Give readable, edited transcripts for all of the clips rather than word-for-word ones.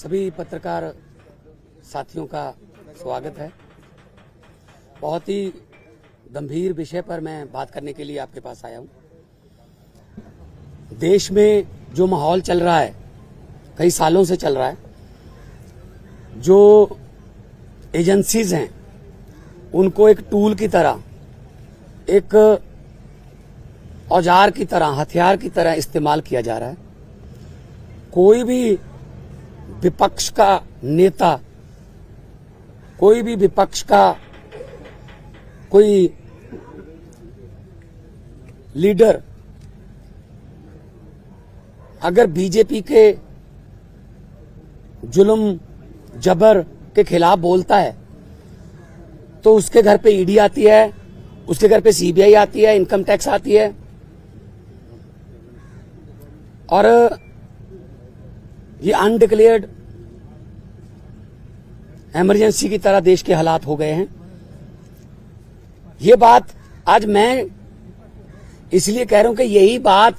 सभी पत्रकार साथियों का स्वागत है। बहुत ही गंभीर विषय पर मैं बात करने के लिए आपके पास आया हूं। देश में जो माहौल चल रहा है, कई सालों से चल रहा है, जो एजेंसीज हैं उनको एक टूल की तरह, एक औजार की तरह, हथियार की तरह इस्तेमाल किया जा रहा है। कोई भी विपक्ष का नेता, कोई भी विपक्ष का कोई लीडर अगर बीजेपी के जुल्म जबर के खिलाफ बोलता है तो उसके घर पे ईडी आती है, उसके घर पे सीबीआई आती है, इनकम टैक्स आती है। और ये अनडिक्लेयर्ड इमरजेंसी की तरह देश के हालात हो गए हैं। ये बात आज मैं इसलिए कह रहा हूं कि यही बात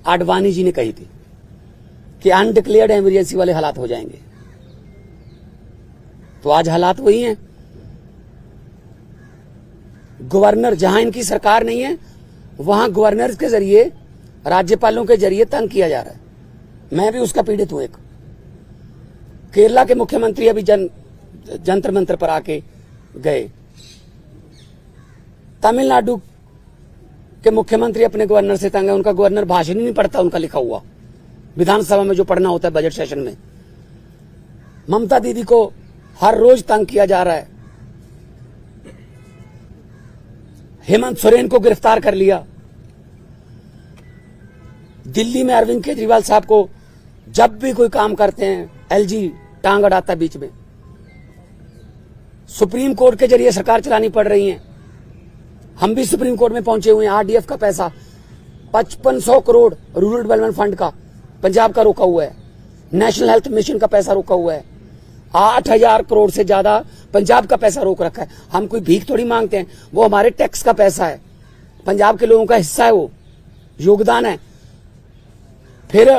आडवाणी जी ने कही थी कि अनडिक्लेयर्ड इमरजेंसी वाले हालात हो जाएंगे। तो आज हालात वही हैं। गवर्नर, जहां इनकी सरकार नहीं है वहां गवर्नर के जरिए, राज्यपालों के जरिए तंग किया जा रहा है। मैं भी उसका पीड़ित हूं। एक केरला के मुख्यमंत्री अभी जंतर मंतर पर आके गए। तमिलनाडु के मुख्यमंत्री अपने गवर्नर से तंग है। उनका गवर्नर भाषण ही नहीं पढ़ता, उनका लिखा हुआ विधानसभा में जो पढ़ना होता है बजट सेशन में। ममता दीदी को हर रोज तंग किया जा रहा है। हेमंत सोरेन को गिरफ्तार कर लिया। दिल्ली में अरविंद केजरीवाल साहब को जब भी कोई काम करते हैं एलजी टांग अड़ाता है बीच में। सुप्रीम कोर्ट के जरिए सरकार चलानी पड़ रही है। हम भी सुप्रीम कोर्ट में पहुंचे हुए हैं। आरडीएफ का पैसा 5500 करोड़ रूरल डेवलपमेंट फंड का पंजाब का रोका हुआ है। नेशनल हेल्थ मिशन का पैसा रोका हुआ है। 8000 करोड़ से ज्यादा पंजाब का पैसा रोक रखा है। हम कोई भीख थोड़ी मांगते हैं, वो हमारे टैक्स का पैसा है, पंजाब के लोगों का हिस्सा है, वो योगदान है। फिर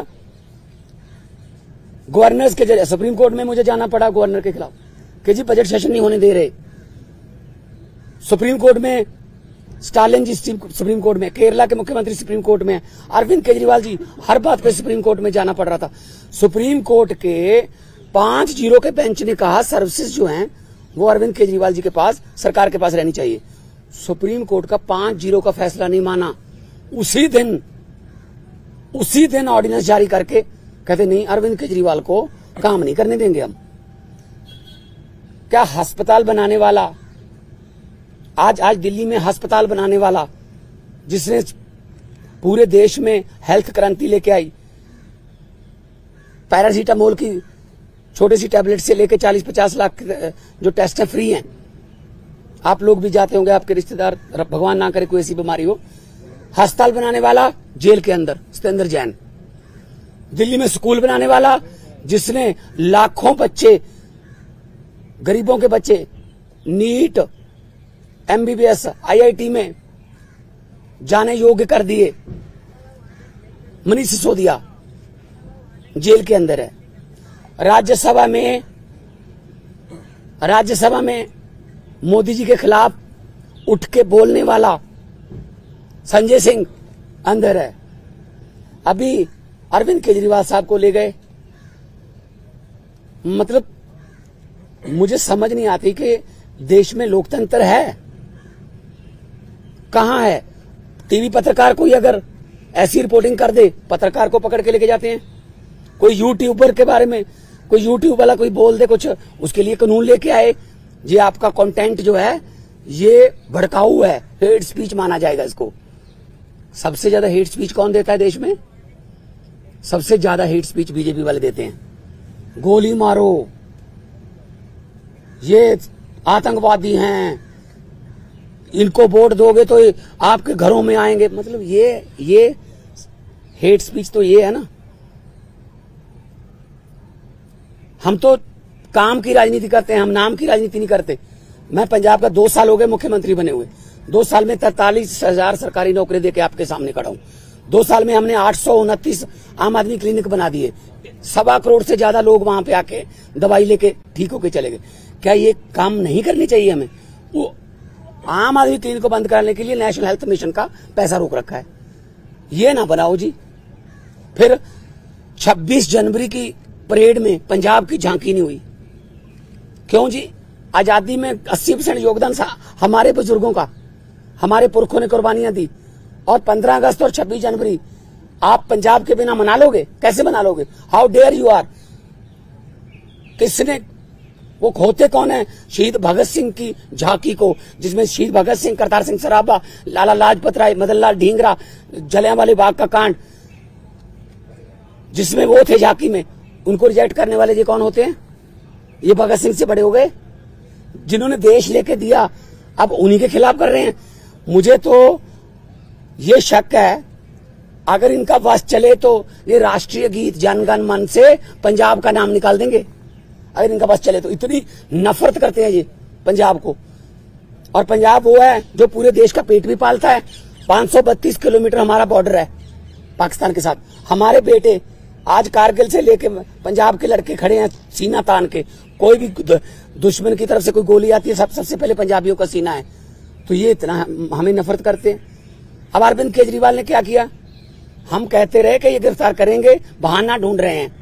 गवर्नर्स के जरिए सुप्रीम कोर्ट में मुझे जाना पड़ा गवर्नर के खिलाफ कि जी बजट सेशन नहीं होने दे रहे। सुप्रीम कोर्ट में स्टालिन जी सुप्रीम कोर्ट में, केरला के मुख्यमंत्री सुप्रीम कोर्ट में, अरविंद केजरीवाल जी, हर बात पे सुप्रीम कोर्ट में जाना पड़ रहा था। सुप्रीम कोर्ट के 5-0 के बेंच ने कहा सर्विसेज जो हैं वो अरविंद केजरीवाल जी के पास, सरकार के पास रहनी चाहिए। सुप्रीम कोर्ट का 5-0 का फैसला नहीं माना। उसी दिन ऑर्डिनेंस जारी करके कहते नहीं, अरविंद केजरीवाल को काम नहीं करने देंगे हम। क्या अस्पताल बनाने वाला, आज दिल्ली में अस्पताल बनाने वाला, जिसने पूरे देश में हेल्थ क्रांति लेके आई, पैरासीटामोल की छोटी सी टैबलेट से लेके 40-50 लाख जो टेस्ट है फ्री हैं। आप लोग भी जाते होंगे, आपके रिश्तेदार, भगवान ना करे कोई ऐसी बीमारी हो। अस्पताल बनाने वाला जेल के अंदर सत्येंद्र जैन। दिल्ली में स्कूल बनाने वाला, जिसने लाखों बच्चे, गरीबों के बच्चे नीट, एमबीबीएस, आईआईटी में जाने योग्य कर दिए, मनीष सिसोदिया जेल के अंदर है। राज्यसभा में मोदी जी के खिलाफ उठ के बोलने वाला संजय सिंह अंदर है। अभी अरविंद केजरीवाल साहब को ले गए। मतलब मुझे समझ नहीं आती कि देश में लोकतंत्र है कहां है। टीवी पत्रकार कोई अगर ऐसी रिपोर्टिंग कर दे, पत्रकार को पकड़ के लेके जाते हैं। कोई यूट्यूबर के बारे में, कोई यूट्यूब वाला कोई बोल दे कुछ, उसके लिए कानून लेके आए, ये आपका कंटेंट जो है ये भड़काऊ है, हेट स्पीच माना जाएगा इसको। सबसे ज्यादा हेट स्पीच कौन देता है देश में? सबसे ज्यादा हेट स्पीच बीजेपी वाले देते हैं। गोली मारो, ये आतंकवादी हैं, इनको वोट दोगे तो आपके घरों में आएंगे। मतलब ये हेट स्पीच तो ये है ना। हम तो काम की राजनीति करते हैं, हम नाम की राजनीति नहीं करते। मैं पंजाब का 2 साल हो गए मुख्यमंत्री बने हुए। 2 साल में 43,000 सरकारी नौकरी देके आपके सामने खड़ा हूं। 2 साल में हमने 829 आम आदमी क्लिनिक बना दिए। 1.25 करोड़ से ज्यादा लोग वहां पे आके दवाई लेके ठीक होके चले गए। क्या ये काम नहीं करनी चाहिए हमें? वो आम आदमी क्लिनिक को बंद करने के लिए नेशनल हेल्थ मिशन का पैसा रोक रखा है। ये ना बनाओ जी। फिर 26 जनवरी की परेड में पंजाब की झांकी नहीं हुई। क्यों जी? आजादी में 80% योगदान हमारे बुजुर्गों का, हमारे पुरखों ने कुर्बानियां दी। और 15 अगस्त और 26 जनवरी आप पंजाब के बिना मना लोगे? कैसे मना लोगे? How dare you are. किसने, वो होते कौन है शहीद भगत सिंह की झांकी को, जिसमें शहीद भगत सिंह, करतार सिंह सराभा, लाला लाजपत राय, मदन लाल ढींगरा, जलियांवाला बाग का कांड, जिसमें वो थे झांकी में, उनको रिजेक्ट करने वाले ये कौन होते हैं? ये भगत सिंह से बड़े हो गए, जिन्होंने देश लेके दिया, अब उन्हीं के खिलाफ कर रहे हैं। मुझे तो ये शक है, अगर इनका वश चले तो ये राष्ट्रीय गीत जन गण मन से पंजाब का नाम निकाल देंगे। अगर इनका बस चले तो इतनी नफरत करते हैं ये पंजाब को। और पंजाब वो है जो पूरे देश का पेट भी पालता है। 532 किलोमीटर हमारा बॉर्डर है पाकिस्तान के साथ। हमारे बेटे आज कारगिल से लेके पंजाब के लड़के खड़े हैं सीना तान के। कोई भी दुश्मन की तरफ से कोई गोली आती है, सबसे पहले पंजाबियों का सीना है। तो ये इतना हमें नफरत करते हैं। अब अरविंद केजरीवाल ने क्या किया? हम कहते रहे कि ये गिरफ्तार करेंगे, बहाना ढूंढ रहे हैं।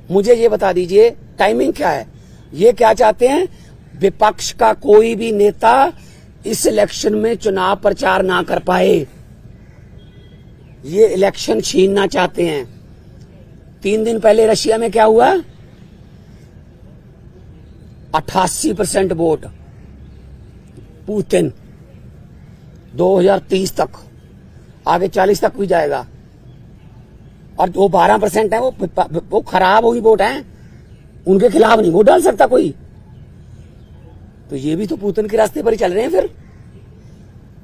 मुझे ये बता दीजिए टाइमिंग क्या है? ये क्या चाहते हैं? विपक्ष का कोई भी नेता इस इलेक्शन में चुनाव प्रचार ना कर पाए। ये इलेक्शन छीनना चाहते हैं। 3 दिन पहले रशिया में क्या हुआ? 88% वोट पुतिन। 2030 तक, आगे 40 तक भी जाएगा। और वो 12% है, वो खराब हुई वोट है, उनके खिलाफ नहीं वोट डाल सकता कोई। तो ये भी तो पुतिन के रास्ते पर ही चल रहे हैं। फिर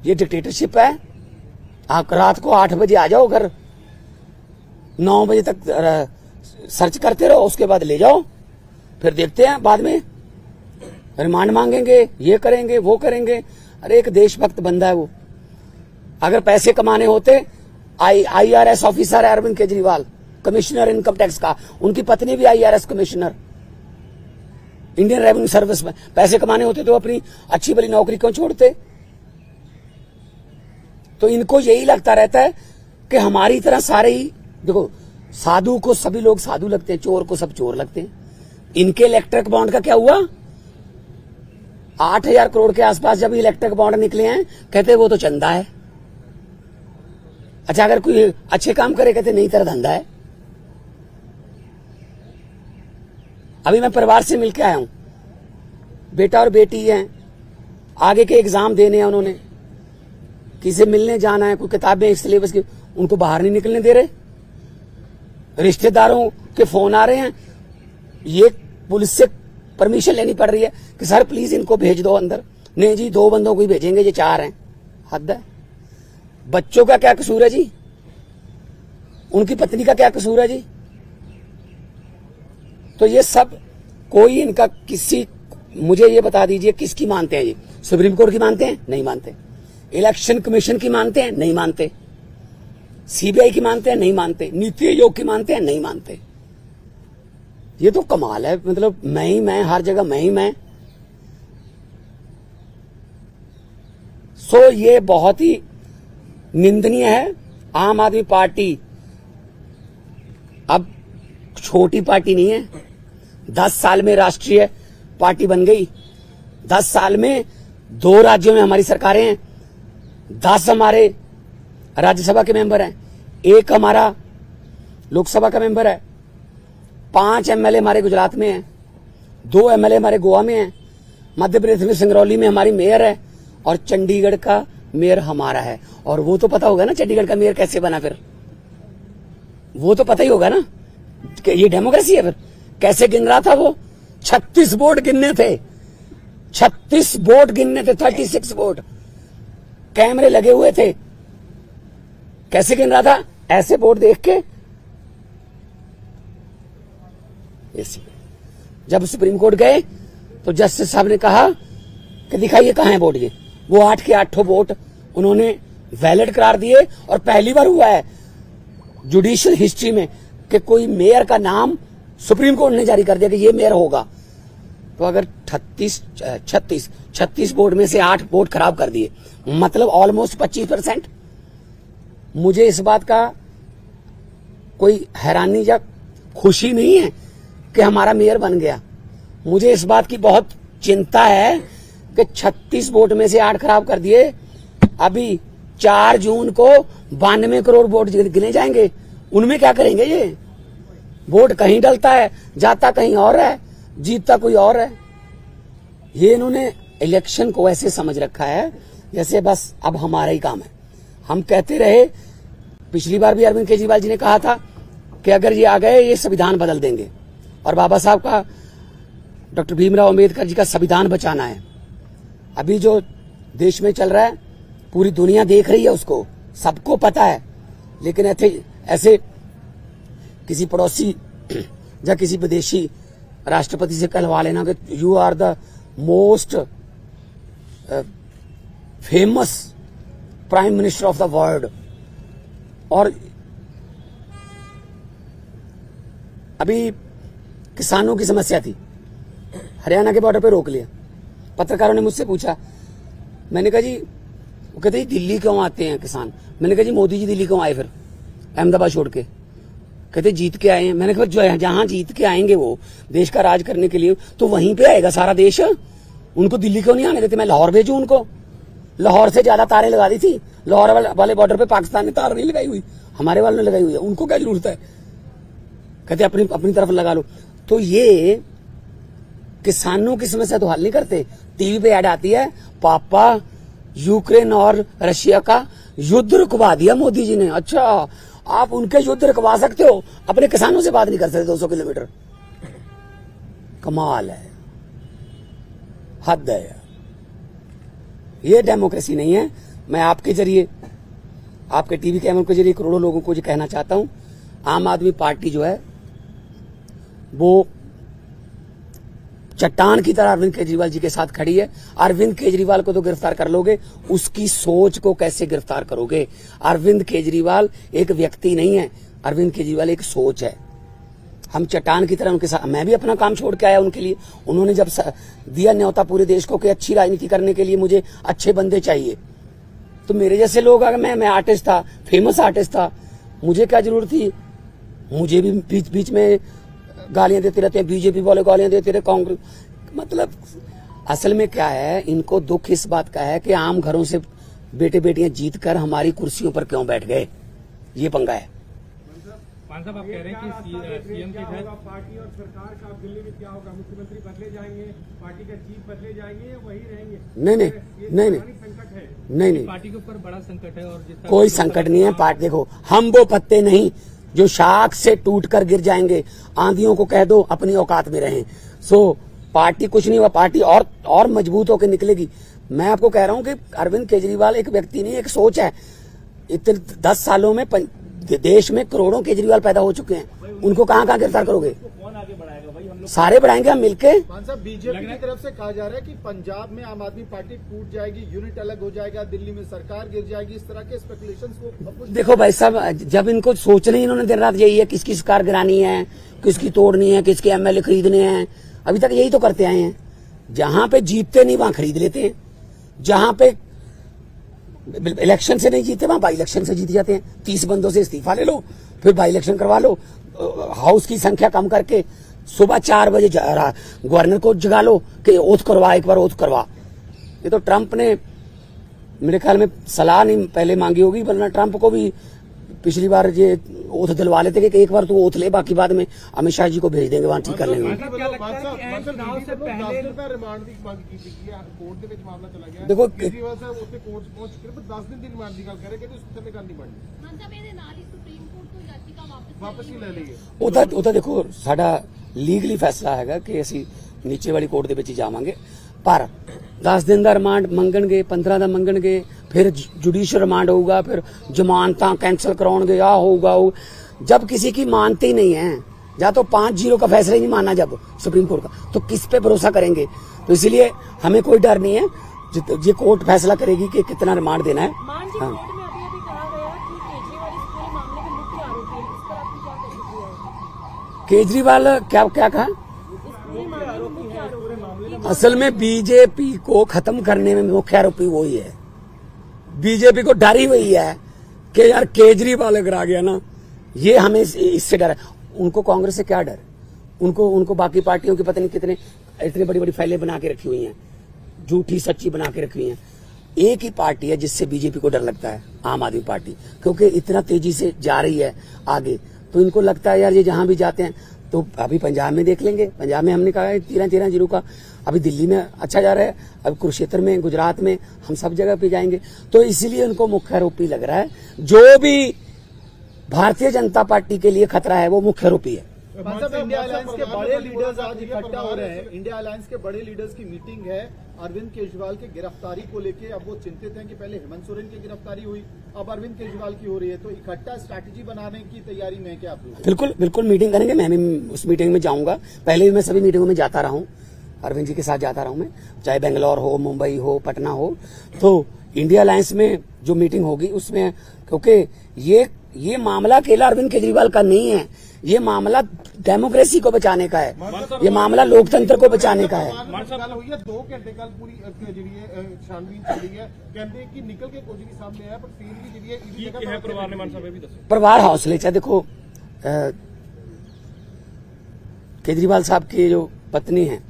ये डिक्टेटरशिप है। आप रात को 8 बजे आ जाओ घर, 9 बजे तक सर्च करते रहो, उसके बाद ले जाओ, फिर देखते हैं बाद में रिमांड मांगेंगे, ये करेंगे वो करेंगे। अरे एक देशभक्त बंदा है वो। अगर पैसे कमाने होते, IRS ऑफिसर है Arvind Kejriwal, commissioner income tax का, उनकी पत्नी भी IRS commissioner, Indian revenue service में। पैसे कमाने होते तो अपनी अच्छी भली नौकरी क्यों छोड़ते? तो इनको यही लगता रहता है कि हमारी तरह सारे ही, देखो साधु को सभी लोग साधु लगते हैं, चोर को सब चोर लगते हैं। इनके इलेक्ट्रिक बॉन्ड का क्या हुआ? 8,000 करोड़ के आसपास जब इलेक्ट्रिक बॉन्ड निकले हैं, कहते वो तो चंदा है। अच्छा, अगर कोई अच्छे काम करे कहते नहीं तेरा धंधा है। अभी मैं परिवार से मिलके आया हूं, बेटा और बेटी हैं, आगे के एग्जाम देने हैं उन्होंने, किसी से मिलने जाना है, कोई किताबें सिलेबस की, उनको बाहर नहीं निकलने दे रहे। रिश्तेदारों के फोन आ रहे हैं, ये पुलिस से परमिशन लेनी पड़ रही है कि सर प्लीज इनको भेज दो अंदर। नहीं जी, 2 बंदों को ही भेजेंगे, ये 4 हैं। हद है। बच्चों का क्या कसूर है जी? उनकी पत्नी का क्या कसूर है जी? तो ये सब कोई इनका किसी, मुझे ये बता दीजिए किसकी मानते हैं ये? सुप्रीम कोर्ट की मानते हैं? नहीं मानते। इलेक्शन कमीशन की मानते हैं? नहीं मानते। CBI की मानते हैं? नहीं मानते। नीति आयोग की मानते हैं? नहीं मानते। ये तो कमाल है। मतलब मैं ही मैं, हर जगह मैं ही मैं। सो ये बहुत ही निंदनीय है। आम आदमी पार्टी अब छोटी पार्टी नहीं है। 10 साल में राष्ट्रीय पार्टी बन गई। 10 साल में 2 राज्यों में हमारी सरकारें हैं। 10 हमारे राज्यसभा के मेंबर हैं, 1 हमारा लोकसभा का मेंबर है, 5 MLA हमारे गुजरात में हैं, 2 MLA हमारे गोवा में हैं, मध्य प्रदेश में सिंगरौली में हमारी मेयर है, और चंडीगढ़ का मेयर हमारा है। और वो तो पता होगा ना चंडीगढ़ का मेयर कैसे बना? फिर वो तो पता ही होगा ना कि ये डेमोक्रेसी है। फिर कैसे गिन रहा था वो? 36 वोट गिनने थे, 36 वोट गिनने थे, 36 वोट, कैमरे लगे हुए थे। कैसे गिन रहा था? ऐसे वोट देख के। जब सुप्रीम कोर्ट गए तो जस्टिस साहब ने कहा कि दिखाइए कहां है वोट। ये वो 8 के 8 वोट उन्होंने वैलिड करार दिए। और पहली बार हुआ है जुडिशियल हिस्ट्री में कि कोई मेयर का नाम सुप्रीम कोर्ट ने जारी कर दिया कि ये मेयर होगा। तो अगर 36 वोट में से 8 वोट खराब कर दिए, मतलब ऑलमोस्ट 25%। मुझे इस बात का कोई हैरानी या खुशी नहीं है कि हमारा मेयर बन गया। मुझे इस बात की बहुत चिंता है कि 36 वोट में से 8 खराब कर दिए। अभी 4 जून को 92 करोड़ वोट गिने जाएंगे, उनमें क्या करेंगे? ये वोट कहीं डलता है, जाता कहीं और है, जीतता कोई और है। ये इन्होंने इलेक्शन को ऐसे समझ रखा है जैसे बस अब हमारा ही काम है। हम कहते रहे, पिछली बार भी अरविंद केजरीवाल जी ने कहा था कि अगर ये आ गए ये संविधान बदल देंगे, और बाबा साहब का, डॉक्टर भीमराव अंबेडकर जी का संविधान बचाना है। अभी जो देश में चल रहा है पूरी दुनिया देख रही है, उसको सबको पता है। लेकिन ऐसे किसी पड़ोसी या किसी विदेशी राष्ट्रपति से कहलवा लेना कि you are the most famous prime minister of the world. और अभी किसानों की समस्या थी, हरियाणा के बॉर्डर पे रोक लिया। पत्रकारों ने मुझसे पूछा, मैंने कहा जी, वो कहते हैं दिल्ली क्यों आते हैं किसान? मैंने कहा जी मोदी जी दिल्ली क्यों आए फिर अहमदाबाद छोड़ के? कहते जीत के आए हैं। मैंने कहा जो जहां जीत के आएंगे वो देश का राज करने के लिए, तो वहीं पे आएगा सारा देश। उनको दिल्ली क्यों नहीं आने देते? मैं लाहौर भेजूं उनको? लाहौर से ज्यादा तारें लगा दी थी। लाहौर वाले बॉर्डर पे पाकिस्तान ने तार नहीं लगाई हुई, हमारे वालों ने लगाई हुई है। उनको क्या जरूरत है? कहते अपनी तरफ लगा लो। तो ये किसानों की समस्या तो हल नहीं करते। टीवी पे ऐड आती है, पापा यूक्रेन और रशिया का युद्ध रुकवा दिया मोदी जी ने। अच्छा, आप उनके युद्ध रुकवा सकते हो, अपने किसानों से बात नहीं कर सकते 200 किलोमीटर? कमाल है, हद है। ये डेमोक्रेसी नहीं है। मैं आपके जरिए, आपके टीवी कैमरों के जरिए करोड़ों लोगों को ये कहना चाहता हूं, आम आदमी पार्टी जो है वो चट्टान की तरह अरविंद केजरीवाल जी के साथ खड़ी है। अरविंद केजरीवाल को तो गिरफ्तार कर लोगे, उसकी सोच को कैसे गिरफ्तार करोगे? अरविंद केजरीवाल एक व्यक्ति नहीं है, अरविंद केजरीवाल एक सोच है। हम चट्टान की तरह उनके साथ, मैं भी अपना काम छोड़ के आया उनके लिए। उन्होंने जब दिया न्योता पूरे देश को कि अच्छी राजनीति करने के लिए मुझे अच्छे बंदे चाहिए, तो मेरे जैसे लोग, अगर मैं आर्टिस्ट था, फेमस आर्टिस्ट था, मुझे क्या जरूरत थी? मुझे भी बीच बीच में गालियां देते रहते हैं, बीजेपी वाले गालियां देते रहते, कांग्रेस। मतलब असल में क्या है, इनको दुख इस बात का है कि आम घरों से बेटे बेटियां जीत कर हमारी कुर्सियों पर क्यों बैठ गए, ये पंगा है। साहब, आप कह रहे हैं कि सीएम की पार्टी और सरकार का दिल्ली में क्या होगा? मुख्यमंत्री बदले जाएंगे, पार्टी का चीफ बदले जाएंगे या वही रहेंगे? नहीं, पार्टी के ऊपर बड़ा संकट है। और कोई संकट नहीं है। पार्टी देखो, हम वो पत्ते नहीं जो शाख से टूटकर गिर जाएंगे। आंधियों को कह दो अपनी औकात में रहें। सो पार्टी कुछ नहीं हुआ, पार्टी और मजबूत होकर निकलेगी। मैं आपको कह रहा हूं कि अरविंद केजरीवाल एक व्यक्ति नहीं, एक सोच है। इतने 10 सालों में देश में करोड़ों केजरीवाल पैदा हो चुके हैं, उनको कहां गिरफ्तार करोगे? कौन आगे बढ़ाएगा भाई? हम लोग सारे बढ़ाएंगे हम मिलके। साहब, बीजेपी की तरफ से कहा जा रहा है कि पंजाब में आम आदमी पार्टी टूट जाएगी, यूनिट अलग हो जाएगा, दिल्ली में सरकार गिर जाएगी, इस तरह के स्पेकुलेशंस को। देखो भाई साहब, जब इनको सोचना ही इन्होंने दिन रात यही है, किसकी सरकार गिरानी है, किसकी तोड़नी है, किसके एमएलए खरीदने हैं, अभी तक यही तो करते आए हैं। जहां पे जीतते नहीं वहां खरीद लेते हैं, जहां पे इलेक्शन से नहीं जीते वहां बाई इलेक्शन से जीत जाते हैं। 30 बंदों से इस्तीफा ले लो, फिर बाई इलेक्शन करवा लो, हाउस की संख्या कम करके सुबह 4 बजे गवर्नर को जगा लो कि ओथ करवा, एक बार ओथ करवा। ये तो ट्रंप ने मेरे ख्याल में सलाह नहीं पहले मांगी होगी, वरना ट्रंप को भी पिछली बार ये ओथ दिलवा लेते कि एक बार तो ओथ ले, बाकी बाद में अमित शाह जी को भेज देंगे, वहां ठीक कर लेंगे। देखो ਉਹ ਤਾਂ ਦੇਖੋ ਸਾਡਾ ਲੀਗਲੀ ਫੈਸਲਾ ਹੈਗਾ ਕਿ ਅਸੀਂ ਨੀਚੇ ਵਾਲੀ ਕੋਰਟ ਦੇ ਵਿੱਚ ਜਾਵਾਂਗੇ, पर 10 दिन का रिमांड मंगणगे, 15 का मंगणगे, फिर जुडिशियल रिमांड होगा, फिर जमानत कैंसल कराउणगे, आ होगा। जब किसी की मानते ही नहीं है, या तो 5-0 का फैसला ही नहीं माना जब सुप्रीम कोर्ट का, तो किस पे भरोसा करेंगे? तो इसलिए हमें कोई डर नहीं है। ये कोर्ट फैसला करेगी कि कितना रिमांड देना है। मान जी, हाँ। कोर्ट में अभी कहा गया कि केजरीवाल इस पूरे मामले के मुख्य आरोपी है, इस पर आपकी क्या प्रतिक्रिया है? केजरीवाल क्या कहा? इस पूरे मामले में मुख्य आरोपी असल में बीजेपी को खत्म करने में मुख्य आरोपी वही है। बीजेपी को डर ही वही है कि यार केजरीवाल अगर आ गया ना, ये हमें इससे डर है। उनको कांग्रेस से क्या डर? उनको बाकी पार्टियों की पता नहीं कितने इतनी बड़ी बड़ी फाइलें बना के रखी हुई हैं, झूठी सच्ची बना के रखी हुई हैं। एक ही पार्टी है जिससे बीजेपी को डर लगता है, आम आदमी पार्टी, क्योंकि इतना तेजी से जा रही है आगे। तो इनको लगता है यार ये जहां भी जाते हैं, तो अभी पंजाब में देख लेंगे, पंजाब में हमने कहा है 13 जीरो का, अभी दिल्ली में अच्छा जा रहा है, अभी कुरुक्षेत्र में, गुजरात में, हम सब जगह पे जाएंगे। तो इसीलिए उनको मुख्य आरोपी लग रहा है। जो भी भारतीय जनता पार्टी के लिए खतरा है वो मुख्य आरोपी है। मतलब इंडिया अलायंस के बड़े लीडर्स आज इकट्ठा हो रहे हैं। इंडिया अलायंस के बड़े लीडर्स की मीटिंग है अरविंद केजरीवाल की गिरफ्तारी को लेके। अब वो चिंतित हैं कि पहले हेमंत सोरेन की गिरफ्तारी हुई, अब अरविंद केजरीवाल की हो रही है, तो इकट्ठा स्ट्रैटेजी बनाने की तैयारी में है क्या आप लोग? बिल्कुल मीटिंग करेंगे। मैं भी उस मीटिंग में जाऊंगा। पहले भी मैं सभी मीटिंगों में जाता रहा हूँ, अरविंद जी के साथ जाता रहा हूँ मैं, चाहे बेंगलोर हो, मुंबई हो, पटना हो। तो इंडिया अलायंस में जो मीटिंग होगी उसमें, क्योंकि ये मामला अकेला अरविंद केजरीवाल का नहीं है, ये मामला डेमोक्रेसी को बचाने का है, ये मामला लोकतंत्र को बचाने का है। 2 घंटे कल पूरी छानबीन चली है, कहते हैं कि निकल के कुछ नहीं सामने आया, पर फिर भी जी परिवार ने मान साहब भी दसो परिवार हौसले चाहे। देखो केजरीवाल साहब की जो पत्नी है,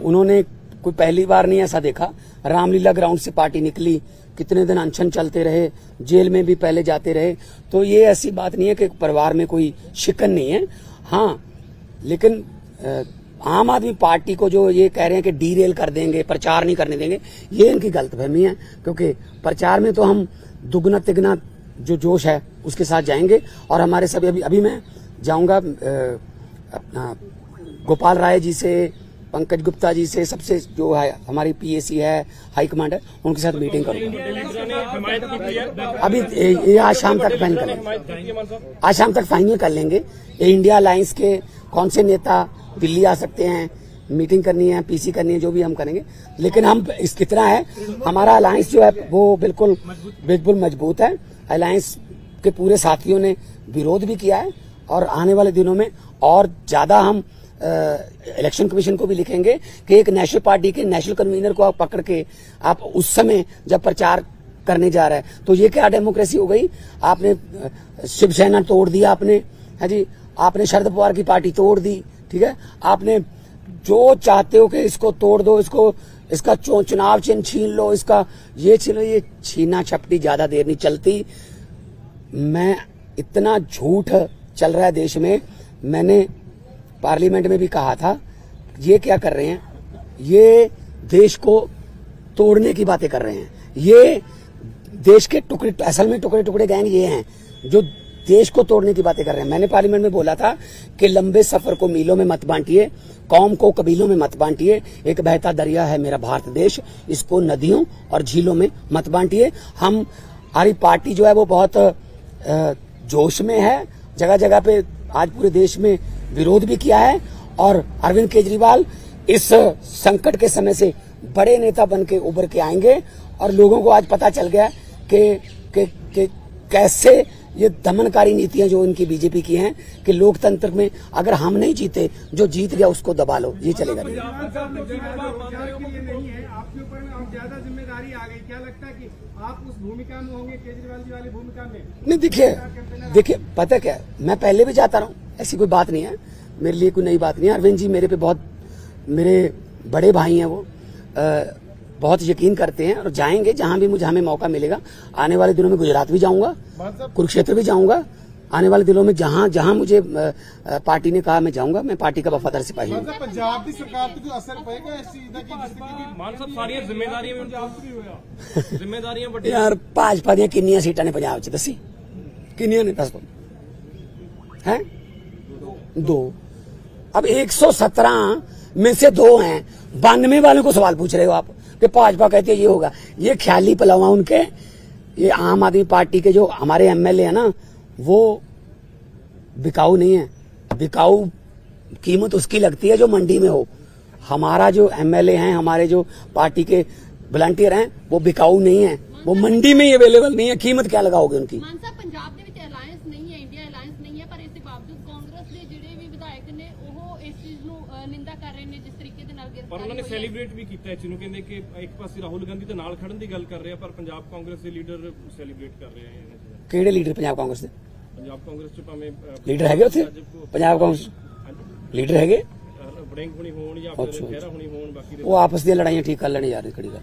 उन्होंने कोई पहली बार नहीं ऐसा देखा, रामलीला ग्राउंड से पार्टी निकली, कितने दिन अनशन चलते रहे, जेल में भी पहले जाते रहे। तो ये ऐसी बात नहीं है कि परिवार में कोई शिकन नहीं है। हाँ, लेकिन आम आदमी पार्टी को जो ये कह रहे हैं कि डीरेल कर देंगे, प्रचार नहीं करने देंगे, ये इनकी गलतफहमी है। क्योंकि प्रचार में तो हम दुगना तिगना जो जोश है उसके साथ जाएंगे। और हमारे सभी अभी मैं जाऊंगा अपना गोपाल राय जी से, पंकज गुप्ता जी से, सबसे जो है हमारी पीएसी है, हाईकमांड है, उनके साथ मीटिंग करूंगा। अभी ये आज शाम तक फाइनल कर लेंगे, आज शाम तक फाइनल कर लेंगे। इंडिया अलायंस के कौन से नेता दिल्ली आ सकते हैं, मीटिंग करनी है, पीसी करनी है, जो भी हम करेंगे। लेकिन हम इस कितना है, हमारा अलायंस जो है वो बिल्कुल मजबूत है। अलायंस के पूरे साथियों ने विरोध भी किया है, और आने वाले दिनों में और ज्यादा हम इलेक्शन कमीशन को भी लिखेंगे कि एक नेशनल पार्टी के नेशनल कन्वीनर को आप पकड़ के आप उस समय जब प्रचार करने जा रहा है, तो ये क्या डेमोक्रेसी हो गई? आपने शिवसेना तोड़ दिया, आपने, है जी, आपने शरद पवार की पार्टी तोड़ दी, ठीक है, आपने जो चाहते हो कि इसको तोड़ दो, इसका चुनाव चिन्ह छीन लो, इसका ये छीन लो, ये छीना छपटी ज्यादा देर नहीं चलती। मैं इतना झूठ चल रहा है देश में, मैंने पार्लियामेंट में भी कहा था, ये क्या कर रहे हैं, ये देश को तोड़ने की बातें कर रहे हैं। ये देश के टुकड़े, असल में टुकड़े गैंग ये हैं जो देश को तोड़ने की बातें कर रहे हैं। मैंने पार्लियामेंट में बोला था कि लंबे सफर को मीलों में मत बांटिए, कौम को कबीलों में मत बांटिए, एक बहता दरिया है मेरा भारत देश, इसको नदियों और झीलों में मत बांटिए। हमारी पार्टी जो है वो बहुत जोश में है, जगह जगह पे आज पूरे देश में विरोध भी किया है। और अरविंद केजरीवाल इस संकट के समय से बड़े नेता बन के उभर के आएंगे, और लोगों को आज पता चल गया कि कैसे ये दमनकारी नीतियां जो इनकी बीजेपी की हैं, कि लोकतंत्र में अगर हम नहीं जीते, जो जीत गया उसको दबा लो, ये चलेगा नहीं। आपके ऊपर ज्यादा जिम्मेदारी आ गई, क्या लगता है कि आप उस भूमिका में होंगे, केजरीवाल जी वाली भूमिका में? नहीं, देखिए पता क्या, मैं पहले भी जाता रहा हूँ, ऐसी कोई बात नहीं है, मेरे लिए कोई नई बात नहीं है। अरविंद जी मेरे पे बहुत, मेरे बड़े भाई हैं, वो बहुत यकीन करते हैं, और जाएंगे जहां भी हमें मौका मिलेगा। आने वाले दिनों में गुजरात भी जाऊंगा, कुरुक्षेत्र भी जाऊंगा, आने वाले दिनों में जहां मुझे पार्टी ने कहा मैं जाऊंगा। मैं पार्टी का वफादार सिपाही हूँ। पंजाब की सरकार पे जो असर पड़ेगा इस चीज का, मान साहब सारी जिम्मेदारियां बड़ी यार भाजपा दी किन्नियां सीटां ने पंजाब च दसी, किन्नियां ने दस दो हैं? 2। अब 117 में से 2 हैं, 92 वालों को सवाल पूछ रहे हो आप कि भाजपा कहती है ये होगा। ये ख्याली पलावा उनके, ये आम आदमी पार्टी के जो हमारे एमएलए है ना, वो बिकाऊ नहीं है। बिकाऊ कीमत उसकी लगती है जो मंडी में हो। हमारा जो एमएलए हैं, हमारे जो पार्टी के वॉलंटियर हैं वो बिकाऊ नहीं है, वो मंडी में ही अवेलेबल नहीं है, कीमत क्या लगाओगे उनकी। ਮਾਨ ਸਾਹਿਬ ਪੰਜਾਬ ਦੇ ਵਿੱਚ ਅਲਾਈਅੰਸ ਨਹੀਂ ਹੈ, ਇੰਡੀਆ ਅਲਾਈਅੰਸ ਨਹੀਂ ਹੈ, ਪਰ ਇਸ ਦੇ ਬਾਵਜੂਦ ਕਾਂਗਰਸ ਦੇ ਜਿਹੜੇ ਵੀ ਵਿਧਾਇਕ ਨੇ ਉਹ ਇਸ ਚੀਜ਼ ਨੂੰ ਨਿੰਦਾ ਕਰ ਰਹੇ ਨੇ ਜਿਸ ਤਰੀਕੇ ਦੇ ਨਾਲ ਪਰ ਗ੍ਰਿਫਤਾਰੀ ਉਹਨਾਂ ਨੇ ਹੋਈ ਹੈ। ਸੈਲੀਬ੍ਰੇਟ ਵੀ ਕੀਤਾ ਇਸ ਨੂੰ, ਕਹਿੰਦੇ ਕਿ ਇੱਕ ਪਾਸੇ ਰਾਹੁਲ ਗਾਂਧੀ ਦੇ ਨਾਲ ਖੜਨ ਦੀ ਗੱਲ ਕਰ ਰਹੇ ਆ ਪਰ ਪੰਜਾਬ ਕਾਂਗਰਸ ਦੇ ਲੀਡਰ ਸੈਲੀਬ੍ਰੇਟ ਕਰ ਰਹੇ ਆ ਇਹਨਾਂ ਚੀਜ਼ਾਂ। ਕਿਹੜੇ ਲੀਡਰ ਪੰਜਾਬ ਕਾਂਗਰਸ ਦੇ ਪੰਜਾਬ ਕਾਂਗਰਸ ਚ ਭਾਵੇਂ ਲੀਡਰ ਹੈਗੇ ਉੱਥੇ ਪੰਜਾਬ ਕਾਂਗਰਸ ਲੀਡਰ ਹੈਗੇ, ਵੜਿੰਗ ਹੋਣੀ ਹੋਣ ਜਾਂ ਫਿਰ ਖਹਿਰਾ ਹੋਣੀ ਹੋਣ, ਬਾਕੀ ਦੇ ਉਹ ਆਪਸ ਦੀਆਂ ਲੜਾਈਆਂ ਠੀਕ ਕਰ ਲੈਣੇ ਯਾਰ, ਖੜੀ ਗੱਲ।